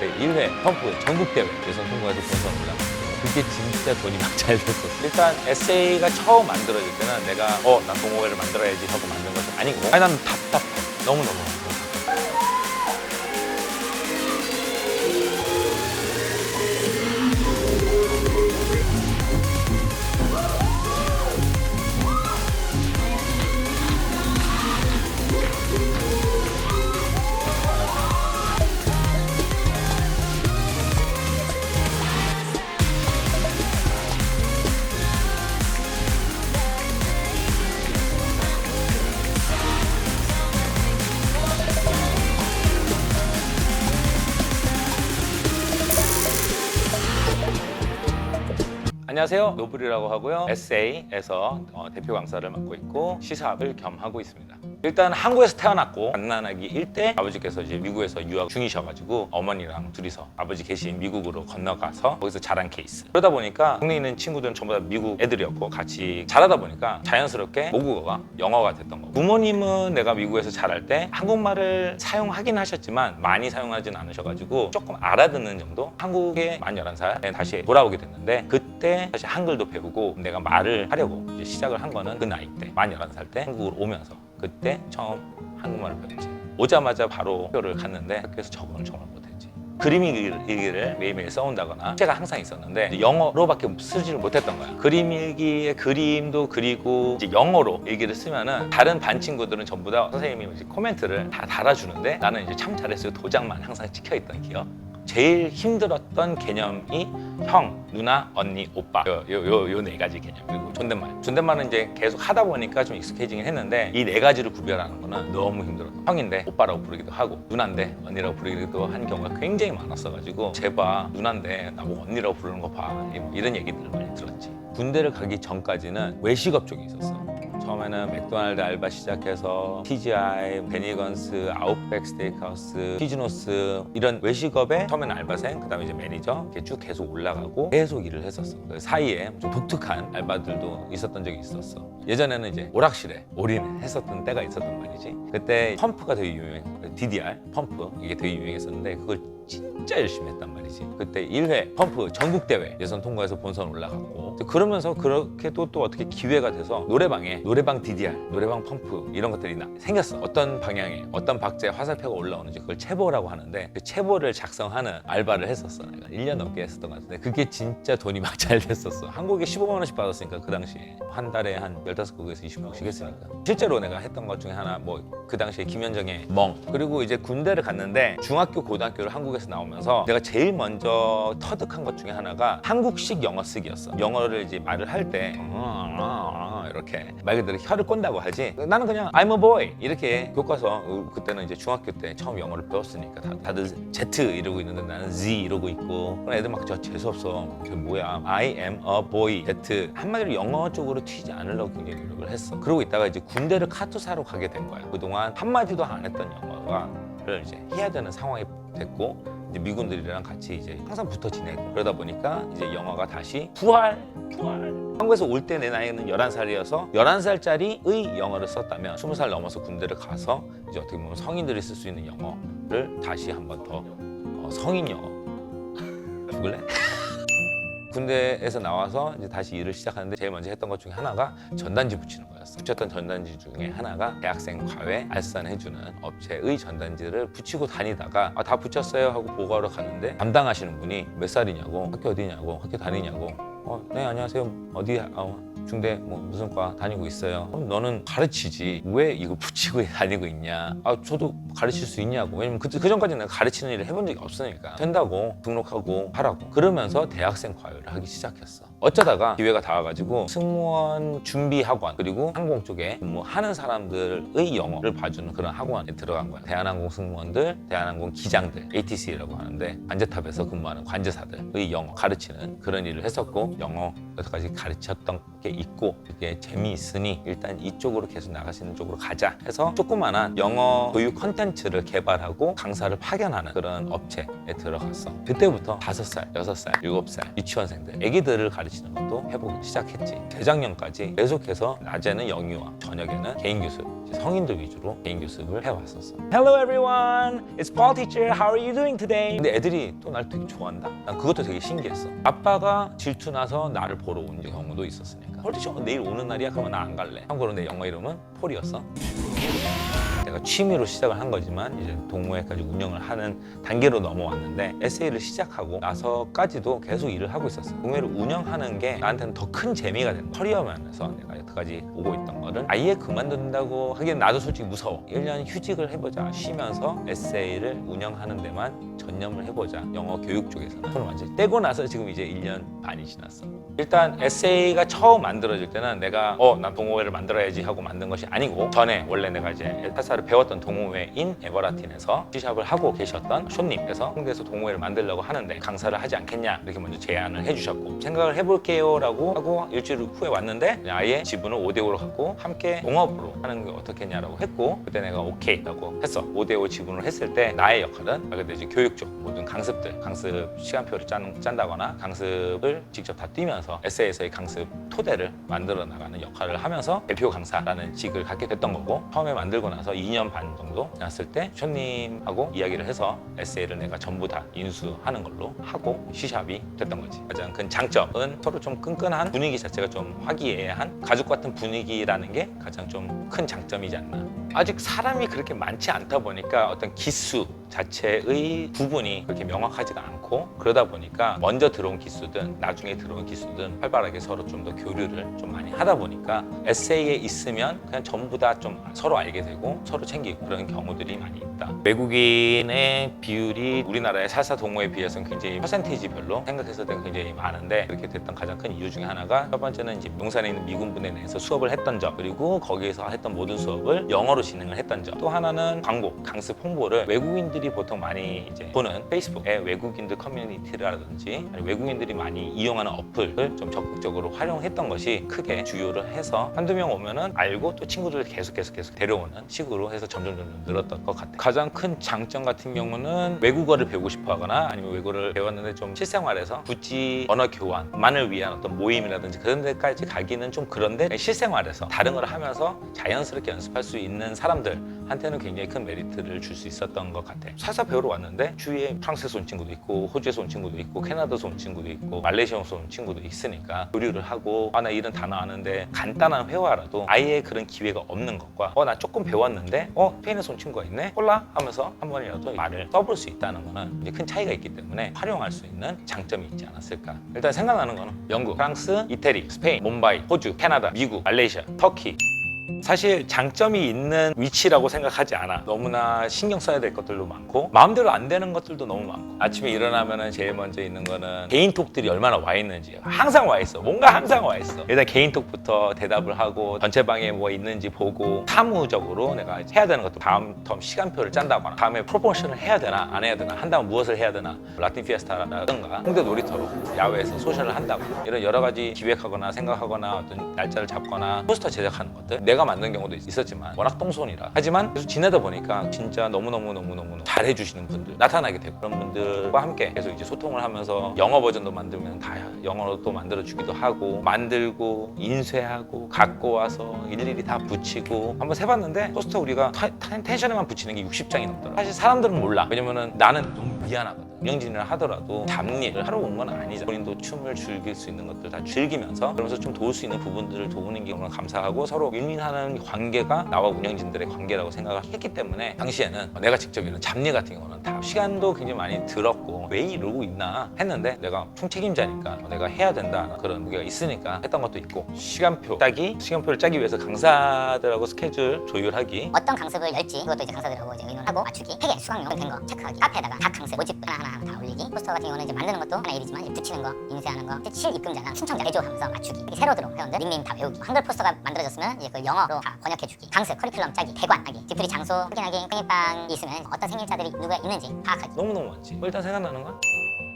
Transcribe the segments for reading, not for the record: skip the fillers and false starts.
그때 1회 펌프 전국대회 예선 통과해서 본선 올라갔어요. 그게 진짜 돈이 막 잘 됐었어. 일단 에세이가 처음 만들어질 때는 내가 나 동호회를 만들어야지 하고 만든 것이 아니고 나는 답답해. 너무너무 안녕하세요, 노블이라고 하고요. SA에서 대표 강사를 맡고 있고 시사학을 겸하고 있습니다. 일단 한국에서 태어났고 갓난아기 일때 아버지께서 이제 미국에서 유학 중이셔가지고 어머니랑 둘이서 아버지 계신 미국으로 건너가서 거기서 자란 케이스. 그러다 보니까 동네에 있는 친구들은 전부 다 미국 애들이었고 같이 자라다 보니까 자연스럽게 모국어가 영어가 됐던 거고, 부모님은 내가 미국에서 자랄 때 한국말을 사용하긴 하셨지만 많이 사용하진 않으셔가지고 조금 알아듣는 정도. 한국에 만 11살에 다시 돌아오게 됐는데 그때 사실 한글도 배우고 내가 말을 하려고 이제 시작을 한 거는 그 나이 때, 만 11살 때 한국으로 오면서 그때 처음 한국말을 배웠지. 오자마자 바로 학교를 갔는데 학교에서 적응을 정말 못했지. 그림 일기를 매일매일 써온다거나 제가 항상 있었는데 영어로밖에 쓰지를 못했던 거야. 그림 일기에 그림도 그리고 이제 영어로 일기를 쓰면은 다른 반 친구들은 전부 다 선생님이 이제 코멘트를 다 달아주는데 나는 이제 참 잘했어요. 도장만 항상 찍혀있던 기억. 제일 힘들었던 개념이 형, 누나, 언니, 오빠 요 네 가지 개념. 그리고 존댓말은 이제 계속 하다 보니까 좀 익숙해지긴 했는데 이 네 가지를 구별하는 거는 너무 힘들었어. 형인데 오빠라고 부르기도 하고 누나인데 언니라고 부르기도 한 경우가 굉장히 많았어가지고 제발 누나인데 나보고 언니라고 부르는 거 봐, 이런 얘기들을 많이 들었지. 군대를 가기 전까지는 외식업 쪽에 있었어. 처음에는 맥도날드 알바 시작해서 TGI, 베니건스, 아웃백 스테이크하우스, 피즈노스 이런 외식업에 처음에는 알바생, 그다음에 이제 매니저 이렇게 쭉 계속 올라가고 계속 일을 했었어. 그 사이에 좀 독특한 알바들도 있었던 적이 있었어. 예전에는 이제 오락실에 올인했었던 때가 있었단 말이지. 그때 펌프가 되게 유명했어. DDR 펌프 이게 되게 유명했었는데 그걸 진짜 열심히 했단 말이지. 그때 1회 펌프 전국대회 예선 통과해서 본선 올라갔고, 그러면서 그렇게 또 어떻게 기회가 돼서 노래방 DDR, 노래방 펌프 이런 것들이 생겼어. 어떤 방향에 어떤 박자에 화살표가 올라오는지 그걸 체보라고 하는데 그 체보를 작성하는 알바를 했었어. 내가 1년 넘게 했었던 것 같은데 그게 진짜 돈이 막 잘 됐었어. 한국에 15만 원씩 받았으니까 그 당시에 한 달에 한 15곡에서 20곡씩 했으니까. 실제로 내가 했던 것 중에 하나 그 당시에 김현정의 멍, 그리고 이제 군대를 갔는데 중학교 고등학교를 한국에서 나오면서 내가 제일 먼저 터득한 것 중에 하나가 한국식 영어 쓰기였어. 영어를 이제 말을 할 때 이렇게 말 그대로 혀를 꼰다고 하지. 나는 그냥 I'm a boy 이렇게 교과서, 그때는 이제 중학교 때 처음 영어를 배웠으니까 다들 Z 이러고 있는데 나는 Z 이러고 있고, 그런 애들 막 저 재수없어. 그게 뭐야? I am a boy Z. 한마디로 영어 쪽으로 튀지 않으려고 굉장히 노력을 했어. 그러고 있다가 이제 군대를 카투사로 가게 된 거야. 그동안 한마디도 안 했던 영어를 이제 해야 되는 상황이 됐고, 이제 미군들이랑 같이 이제 항상 붙어 지내고 그러다 보니까 이제 영어가 다시 부활. 한국에서 올 때 내 나이는 11살이어서 11살짜리의 영어를 썼다면 20살 넘어서 군대를 가서 이제 어떻게 보면 성인들이 쓸 수 있는 영어를 다시 한 번 더 성인 영어 죽을래? 군대에서 나와서 이제 다시 일을 시작하는데 제일 먼저 했던 것 중에 하나가 전단지 붙이는 거였어. 붙였던 전단지 중에 하나가 대학생 과외 알선해주는 업체의 전단지를 붙이고 다니다가 다 붙였어요 하고 보고하러 갔는데 담당하시는 분이 몇 살이냐고, 학교 어디냐고, 학교 다니냐고, 네 안녕하세요, 어디 중대 무슨 과 다니고 있어요. 그럼 너는 가르치지 왜 이거 붙이고 다니고 있냐. 저도 가르칠 수 있냐고. 왜냐면 그 전까지 내가 가르치는 일을 해본 적이 없으니까. 된다고 등록하고 하라고. 그러면서 대학생 과외를 하기 시작했어. 어쩌다가 기회가 닿아가지고 승무원 준비학원 그리고 항공 쪽에 하는 사람들의 영어를 봐주는 그런 학원에 들어간 거야. 대한항공 승무원들, 대한항공 기장들, ATC라고 하는데 관제탑에서 근무하는 관제사들의 영어 가르치는 그런 일을 했었고, 영어 여태까지 가르쳤던 게 있고 이게 재미있으니 일단 이쪽으로 계속 나갈 수 있는 쪽으로 가자 해서 조그만한 영어 교육 컨텐츠를 개발하고 강사를 파견하는 그런 업체에 들어갔어. 그때부터 5살, 6살, 7살 유치원생들 애기들을 가르치는 것도 해보기 시작했지. 재작년까지 계속해서 낮에는 영유아, 저녁에는 개인 교습, 성인들 위주로 개인 교습을 해왔었어. Hello everyone, it's Paul teacher. How are you doing today? 근데 애들이 또 날 되게 좋아한다. 난 그것도 되게 신기했어. 아빠가 질투나서 나를 보러 온 경우도 있었으니까. 폴 티처 내일 오는 날이야? 그러면 나 안 갈래. 참고로 내 영어 이름은 폴이었어. 내가 취미로 시작을 한 거지만 이제 동호회까지 운영을 하는 단계로 넘어왔는데 에세이를 시작하고 나서까지도 계속 일을 하고 있었어. 동호회를 운영하는 게 나한테는 더 큰 재미가 되는 커리어 면에서 내가 여태까지 오고 있던 거를 아예 그만둔다고 하기엔 나도 솔직히 무서워. 1년 휴직을 해보자 쉬면서 에세이를 운영하는 데만 전념을 해보자. 영어 교육 쪽에서는 손을 완전히 떼고 나서 지금 이제 1년 반이 지났어. 일단 에세이가 처음 만들어질 때는 내가 난 동호회를 만들어야지 하고 만든 것이 아니고 전에 원래 내가 이제 타사를 배웠던 동호회인 에버라틴에서 C샵을 하고 계셨던 쇼님께서 홍대에서 동호회를 만들려고 하는데 강사를 하지 않겠냐 이렇게 먼저 제안을 해주셨고 생각을 해볼게요 라고 하고 일주일 후에 왔는데 아예 지분을 5대5로 갖고 함께 동업으로 하는 게 어떻겠냐라고 했고 그때 내가 오케이 라고 했어. 5대5 지분을 했을 때 나의 역할은 그때 이제 교육 쪽 모든 강습들 강습 시간표를 짠다거나 강습을 직접 다 뛰면서 에세이에서의 강습 토대를 만들어 나가는 역할을 하면서 대표 강사라는 직을 갖게 됐던 거고 처음에 만들고 나서 2년 반 정도 지났을 때 쇼님하고 이야기를 해서 에세이를 내가 전부 다 인수하는 걸로 하고 C샵이 됐던 거지. 가장 큰 장점은 서로 좀 끈끈한 분위기 자체가 좀 화기애애한 가족 같은 분위기라는 게 가장 좀 큰 장점이지 않나. 아직 사람이 그렇게 많지 않다 보니까 어떤 기수 자체의 구분이 그렇게 명확하지가 않고 그러다 보니까 먼저 들어온 기수든 나중에 들어온 기수든 활발하게 서로 좀 더 교류를 좀 많이 하다 보니까 에세이에 있으면 그냥 전부 다 좀 서로 알게 되고 서로 챙기고 그런 경우들이 많이 있다. 외국인의 비율이 우리나라의 살사 동호회에 비해서는 굉장히 퍼센테이지별로 생각했을 때 굉장히 많은데 그렇게 됐던 가장 큰 이유 중에 하나가 첫 번째는 이제 용산에 있는 미군부대 내에서 수업을 했던 점 그리고 거기에서 했던 모든 수업을 영어로 진행을 했던 점 또 하나는 광고, 강습 홍보를 외국인들이 보통 많이 이제 보는 페이스북에 외국인들 커뮤니티라든지 아니면 외국인들이 많이 이용하는 어플을 좀 적극적으로 활용했던 것이 크게 주요를 해서 한두 명 오면은 알고 또 친구들 계속 데려오는 식으로 해서 점점 늘었던 것 같아요. 가장 큰 장점 같은 경우는 외국어를 배우고 싶어 하거나 아니면 외국어를 배웠는데 좀 실생활에서 굳이 언어 교환만을 위한 어떤 모임이라든지 그런 데까지 가기는 좀 그런데 실생활에서 다른 걸 하면서 자연스럽게 연습할 수 있는 사람들한테는 굉장히 큰 메리트를 줄 수 있었던 것 같아. 살사 배우러 왔는데 주위에 프랑스에서 온 친구도 있고 호주에서 온 친구도 있고 캐나다에서 온 친구도 있고 말레이시아에서 온 친구도 있으니까 교류를 하고 나 이런 단어 아는데 간단한 회화라도 아예 그런 기회가 없는 것과 나 조금 배웠는데 스페인에서 온 친구가 있네 홀라 하면서 한 번이라도 말을 써볼 수 있다는 거는 이제 큰 차이가 있기 때문에 활용할 수 있는 장점이 있지 않았을까. 일단 생각나는 거는 영국, 프랑스, 이태리, 스페인, 몬바이, 호주, 캐나다, 미국, 말레이시아, 터키 사실 장점이 있는 위치라고 생각하지 않아. 너무나 신경 써야 될 것들도 많고 마음대로 안 되는 것들도 너무 많고 아침에 일어나면 제일 먼저 있는 거는 개인톡들이 얼마나 와 있는지 항상 와 있어. 뭔가 항상 와 있어. 일단 개인톡부터 대답을 하고 전체 방에 뭐 있는지 보고 사무적으로 내가 해야 되는 것도 다음 텀 시간표를 짠다거나 다음에 프로모션을 해야 되나 안 해야 되나 한다면 무엇을 해야 되나 라틴 피에스타라든가 홍대 놀이터로 야외에서 소셜을 한다고 이런 여러 가지 기획하거나 생각하거나 어떤 날짜를 잡거나 포스터 제작하는 것들 내가 만든 경우도 있었지만 워낙 똥손이라 하지만 계속 지내다 보니까 진짜 너무너무 잘해주시는 분들 나타나게 되고 그런 분들과 함께 계속 이제 소통을 하면서 영어 버전도 만들면 다 영어로 또 만들어주기도 하고 만들고 인쇄하고 갖고 와서 일일이 다 붙이고 한번 세봤는데 포스터 우리가 텐션에만 붙이는 게 60장이 넘더라. 사실 사람들은 몰라. 왜냐면은 나는 너무 미안하거든. 운영진을 하더라도 잡일을 하러 온 건 아니잖아. 본인도 춤을 즐길 수 있는 것들 다 즐기면서 그러면서 좀 도울 수 있는 부분들을 도우는 게 너무 감사하고 서로 윈윈하는 관계가 나와 운영진들의 관계라고 생각을 했기 때문에 당시에는 내가 직접 이런 잡일 같은 경우는 다 시간도 굉장히 많이 들었고 왜 이러고 있나 했는데 내가 총책임자니까 내가 해야 된다 그런 무게가 있으니까 했던 것도 있고 시간표를 짜기 위해서 강사들하고 스케줄 조율하기 어떤 강습을 열지 그것도 이제 강사들하고 이제 의논하고 맞추기 회계 수강료 된 거 체크하기 카페에다가 각 강습 모집 하나 다 올리기 포스터 같은 경우는 이제 만드는 것도 하나 일이지만 붙이는 거 인쇄하는 거 실입금자나 신청자 대조하면서 맞추기 이렇게 새로 들어온 회원들 닉네임 다 외우기 한글 포스터가 만들어졌으면 이제 그 영어로 다 번역해주기 강습 커리큘럼 짜기 대관하기 뒤풀이 장소 확인하기 생일빵이 있으면 어떤 생일자들이 누가 있는지 파악하기 너무너무 많지. 일단 생각나는 건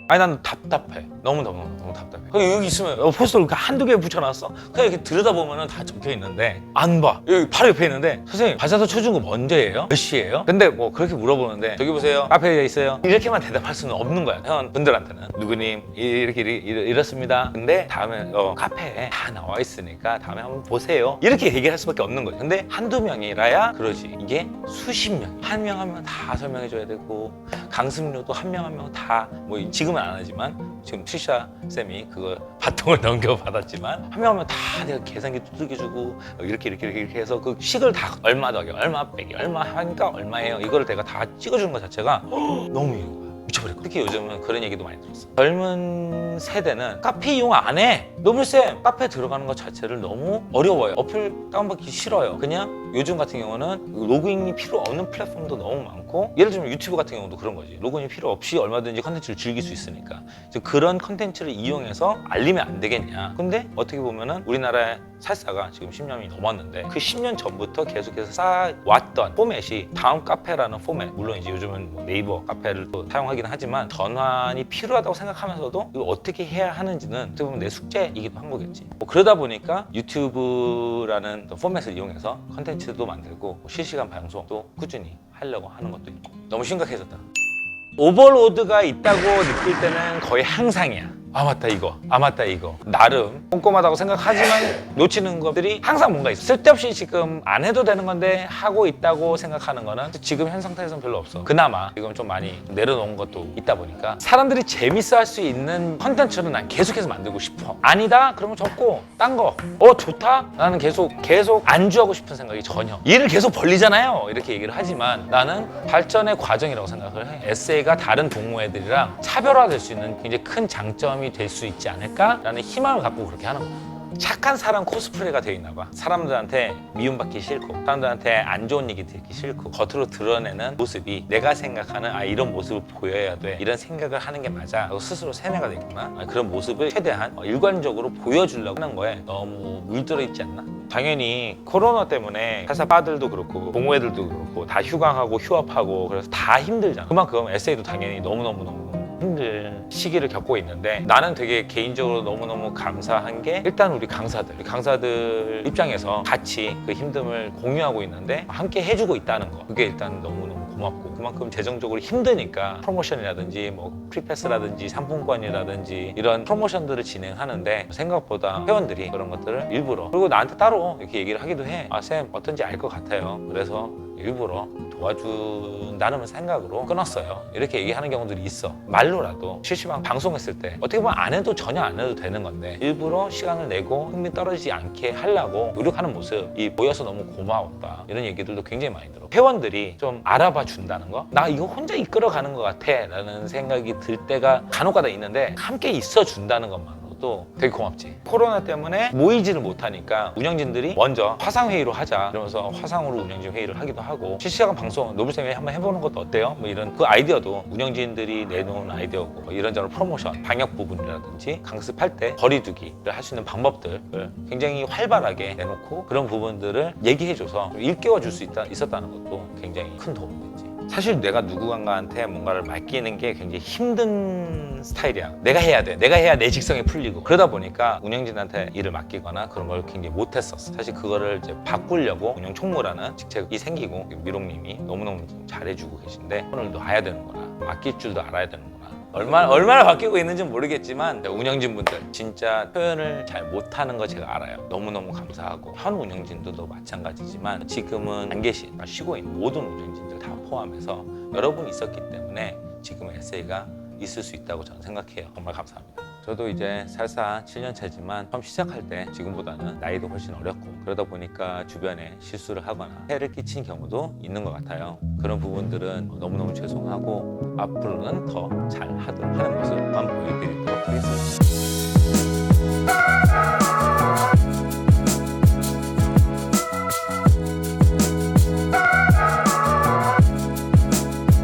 아니 난 답답해. 너무 답답해. 그냥 여기 있으면 포스터를 이렇게 한두 개 붙여놨어. 그냥 이렇게 들여다보면 다 적혀 있는데 안 봐. 여기 바로 옆에 있는데 선생님 발사서 쳐준 거 언제예요? 몇 시예요? 근데 뭐 그렇게 물어보는데 저기 보세요. 카페에 있어요. 이렇게만 대답할 수는 없는 거야. 회원분들한테는 누구님 이렇게 이렇습니다. 근데 다음에 카페에 다 나와 있으니까 다음에 한번 보세요. 이렇게 얘기를 할 수밖에 없는 거죠. 근데 한두 명이라야 그러지. 이게 수십 명. 한 명 한 명 다 설명해줘야 되고 강습료도 한 명 한 명 다 뭐 지금은 안 하지만 지금 트리샤 쌤이 그거 바통을 넘겨받았지만 한 명 한 명 다 내가 계산기 두들겨주고 이렇게 해서 그 식을 다 얼마 더하기 얼마 빼기 얼마 하니까 얼마예요. 이거를 내가 다 찍어주는 것 자체가 너무 이거 미쳐버릴 거야. 특히 요즘은 그런 얘기도 많이 들었어. 젊은 세대는 카페 이용 안 해. 노블쌤 카페 들어가는 것 자체를 너무 어려워요. 어플 다운받기 싫어요. 그냥 요즘 같은 경우는 로그인이 필요 없는 플랫폼도 너무 많고 예를 들면 유튜브 같은 경우도 그런 거지. 로그인이 필요 없이 얼마든지 컨텐츠를 즐길 수 있으니까 그런 컨텐츠를 이용해서 알리면 안 되겠냐. 근데 어떻게 보면은 우리나라의 살사가 지금 10년이 넘었는데 그 10년 전부터 계속해서 쌓아왔던 포맷이 다음 카페라는 포맷, 물론 이제 요즘은 뭐 네이버 카페를 또 사용하긴 하지만 전환이 필요하다고 생각하면서도 이거 어떻게 해야 하는지는 어떻게 보면 내 숙제이기도 한 거겠지. 뭐 그러다 보니까 유튜브라는 포맷을 이용해서 컨텐츠도 만들고 실시간 방송도 꾸준히 하려고 하는 것도 있고. 너무 심각해졌다. 오버로드가 있다고 느낄 때는 거의 항상이야. 아 맞다 이거 나름 꼼꼼하다고 생각하지만 놓치는 것들이 항상 뭔가 있어. 쓸데없이 지금 안 해도 되는 건데 하고 있다고 생각하는 거는 지금 현 상태에서는 별로 없어. 그나마 지금 좀 많이 내려놓은 것도 있다 보니까 사람들이 재밌어 할 수 있는 컨텐츠는 난 계속해서 만들고 싶어. 아니다? 그러면 접고 딴 거. 좋다? 나는 계속 안주하고 싶은 생각이 전혀. 일을 계속 벌리잖아요. 이렇게 얘기를 하지만 나는 발전의 과정이라고 생각을 해. 에세이가 다른 동호회들이랑 차별화될 수 있는 굉장히 큰 장점이 될 수 있지 않을까라는 희망을 갖고 그렇게 하는 거야. 착한 사람 코스프레가 되어 있나 봐. 사람들한테 미움받기 싫고 사람들한테 안 좋은 얘기 듣기 싫고 겉으로 드러내는 모습이 내가 생각하는 이런 모습을 보여야 돼. 이런 생각을 하는 게 맞아. 하고 스스로 세뇌가 되구나. 그런 모습을 최대한 일관적으로 보여주려고 하는 거에 너무 물들어 있지 않나? 당연히 코로나 때문에 회사들도 그렇고 동호회들도 그렇고 다 휴강하고 휴업하고 그래서 다 힘들잖아. 그만큼 에세이도 당연히 너무 힘든 시기를 겪고 있는데 나는 되게 개인적으로 너무너무 감사한 게 일단 우리 강사들 입장에서 같이 그 힘듦을 공유하고 있는데 함께 해주고 있다는 거 그게 일단 너무너무 고맙고 그만큼 재정적으로 힘드니까 프로모션이라든지 뭐 프리패스라든지 상품권이라든지 이런 프로모션들을 진행하는데 생각보다 회원들이 그런 것들을 일부러 그리고 나한테 따로 이렇게 얘기를 하기도 해. 쌤 어떤지 알 것 같아요. 그래서 일부러 도와준다는 생각으로 끊었어요. 이렇게 얘기하는 경우들이 있어. 말로라도 실시간 방송했을 때 어떻게 보면 안 해도 전혀 안 해도 되는 건데 일부러 시간을 내고 흥미 떨어지지 않게 하려고 노력하는 모습이 보여서 너무 고마웠다. 이런 얘기들도 굉장히 많이 들어. 회원들이 좀 알아봐 준다는 거? 나 이거 혼자 이끌어가는 것 같아 라는 생각이 들 때가 간혹가다 있는데 함께 있어 준다는 것만 또 되게 고맙지. 코로나 때문에 모이지를 못하니까 운영진들이 먼저 화상회의로 하자 이러면서 화상으로 운영진 회의를 하기도 하고 실시간 방송 노블쌤이 한번 해보는 것도 어때요? 뭐 이런 그 아이디어도 운영진들이 내놓은 아이디어고 뭐 이런저런 프로모션 방역 부분이라든지 강습할 때 거리두기를 할 수 있는 방법들을 굉장히 활발하게 내놓고 그런 부분들을 얘기해줘서 일깨워 줄 수 있었다는 것도 굉장히 큰 도움이 됐지. 사실 내가 누군가한테 뭔가를 맡기는 게 굉장히 힘든 스타일이야. 내가 해야 돼. 내가 해야 내 직성이 풀리고. 그러다 보니까 운영진한테 일을 맡기거나 그런 걸 굉장히 못했었어. 사실 그거를 이제 바꾸려고 운영 총무라는 직책이 생기고 미롱님이 너무너무 잘해주고 계신데 손을 놔야 되는구나. 맡길 줄도 알아야 되는구나. 얼마나 바뀌고 있는지는 모르겠지만 운영진분들 진짜 표현을 잘 못하는 거 제가 알아요. 너무너무 감사하고 현 운영진들도 마찬가지지만 지금은 안 계신 쉬고 있는 모든 운영진들 다 포함해서 여러분이 있었기 때문에 지금 에세이가 있을 수 있다고 저는 생각해요. 정말 감사합니다. 저도 이제 살사 7년 차지만 처음 시작할 때 지금보다는 나이도 훨씬 어렸고 그러다 보니까 주변에 실수를 하거나 해를 끼친 경우도 있는 것 같아요. 그런 부분들은 너무너무 죄송하고 앞으로는 더 잘 하도록 하는